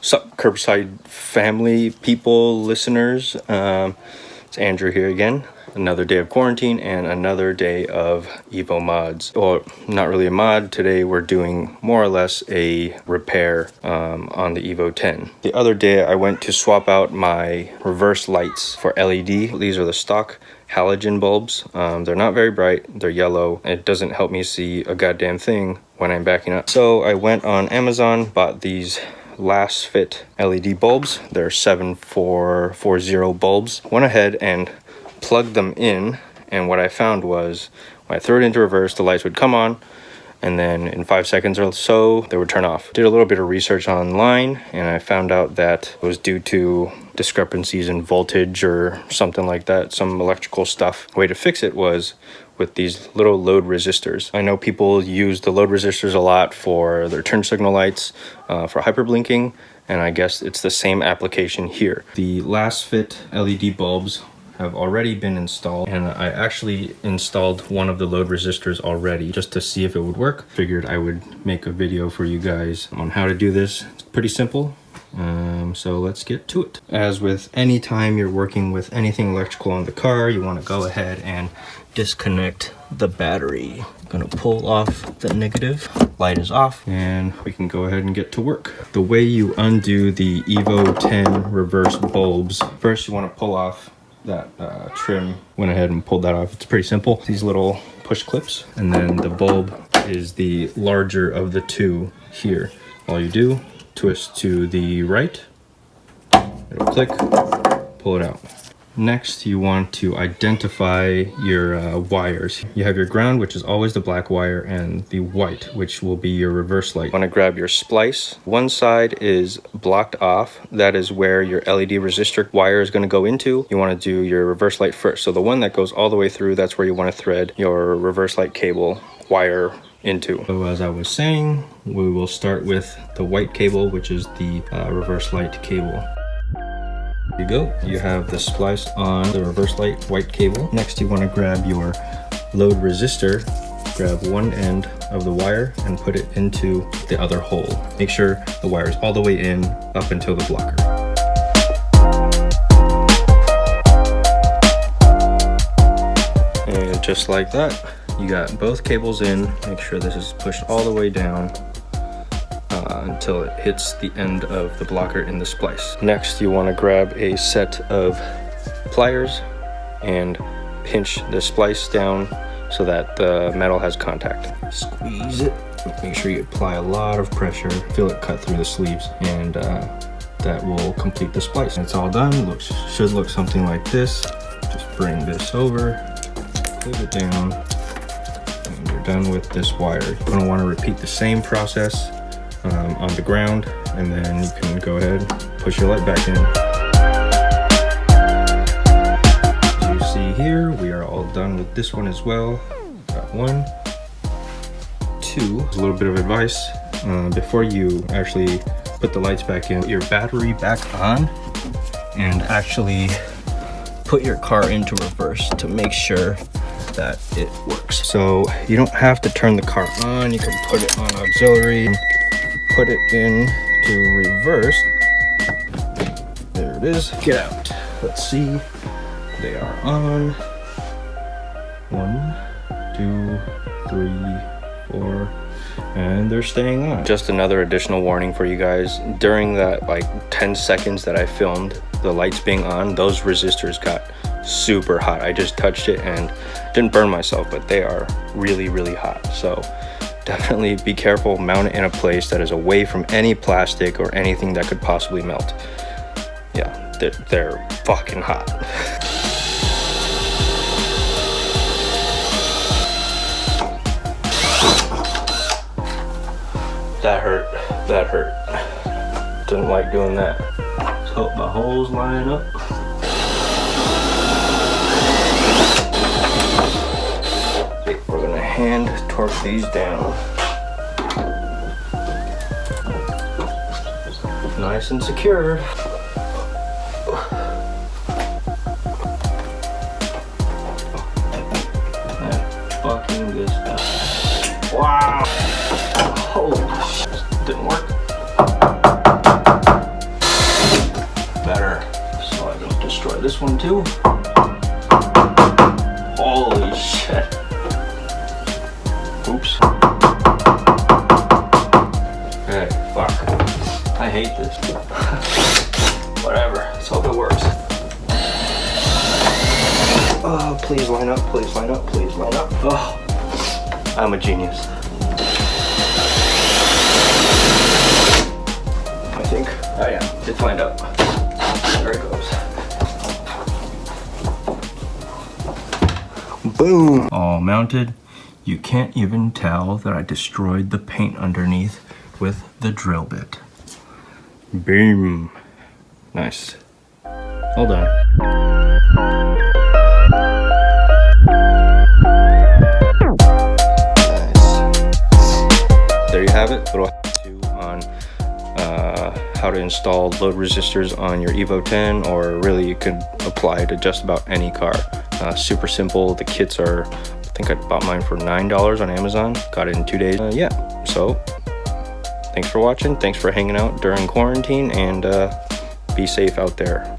Sup, Curbside family, people, listeners. It's Andrew here again. Another day of quarantine and another day of Evo mods. Well, not really a mod. Today we're doing more or less a repair on the Evo 10. The other day I went to swap out my reverse lights for LED. These are the stock halogen bulbs. They're not very bright. They're yellow. It doesn't help me see a goddamn thing when I'm backing up. So I went on Amazon, bought these last fit LED bulbs. They're 7440 bulbs. Went ahead and plugged them in, and what I found was when I threw it into reverse, the lights would come on, and then in 5 seconds or so they would turn off. Did a little bit of research online, and I found out that it was due to discrepancies in voltage or something like that, some electrical stuff. The way to fix it was with these little load resistors. I know people use the load resistors a lot for their turn signal lights, for hyperblinking, and I guess it's the same application here. The last fit LED bulbs have already been installed, and I actually installed one of the load resistors already just to see if it would work. Figured I would make a video for you guys on how to do this. It's pretty simple. So let's get to it. As with any time you're working with anything electrical on the car, you want to go ahead and disconnect the battery. I'm gonna pull off the negative. Light is off, and we can go ahead and get to work. The way you undo the Evo 10 reverse bulbs, first you want to pull off that trim. Went ahead and pulled that off. It's pretty simple. These little push clips, and then the bulb is the larger of the two here. All you do, twist to the right, it'll click, pull it out. Next, you want to identify your wires. You have your ground, which is always the black wire, and the white, which will be your reverse light. You want to grab your splice. One side is blocked off. That is where your LED resistor wire is going to go into. You want to do your reverse light first. So the one that goes all the way through, that's where you want to thread your reverse light cable wire into. So as I was saying, we will start with the white cable, which is the reverse light cable. There you go. You have the splice on the reverse light white cable. Next, you want to grab your load resistor, grab one end of the wire and put it into the other hole. Make sure the wire is all the way in up until the blocker. And just like that, you got both cables in. Make sure this is pushed all the way down until it hits the end of the blocker in the splice. Next, you want to grab a set of pliers and pinch the splice down so that the metal has contact. Squeeze it. Make sure you apply a lot of pressure. Feel it cut through the sleeves, and that will complete the splice. It's all done. Should look something like this. Just bring this over, put it down, and you're done with this wire. You're going to want to repeat the same process on the ground, and then you can go ahead and push your light back in. As you see here, we are all done with this one as well. Got one, two. A little bit of advice before you actually put the lights back in, put your battery back on and actually put your car into reverse to make sure that it works. So you don't have to turn the car on. You can put it on auxiliary, put it in to reverse. There it is. Get out. Let's see. They are on. 1, 2, 3, 4, and they're staying on. Just another additional warning for you guys. During that like 10 seconds that I filmed the lights being on, those resistors got super hot. I just touched it and didn't burn myself, but they are really, really hot. So definitely be careful. Mount it in a place that is away from any plastic or anything that could possibly melt. Yeah, they're fucking hot. That hurt. That hurt. Didn't like doing that. Let's hope my holes line up. We're gonna hand torque these down. Nice and secure. That fucking good stuff. Wow. Holy shit. Didn't work. too. Holy shit. Oops. Hey, fuck. I hate this. Whatever, let's hope it works. Oh, please line up, please line up, please line up. Oh, I'm a genius. I think I am. It's lined up. There it goes. Boom! All mounted. You can't even tell that I destroyed the paint underneath with the drill bit. Boom. Nice. Hold on. There you have it, little how-to on how to install load resistors on your Evo 10, or really you could apply to just about any car. Super simple. The kits are, I think I bought mine for $9 on Amazon. Got it in 2 days. Yeah, so thanks for watching. Thanks for hanging out during quarantine, and be safe out there.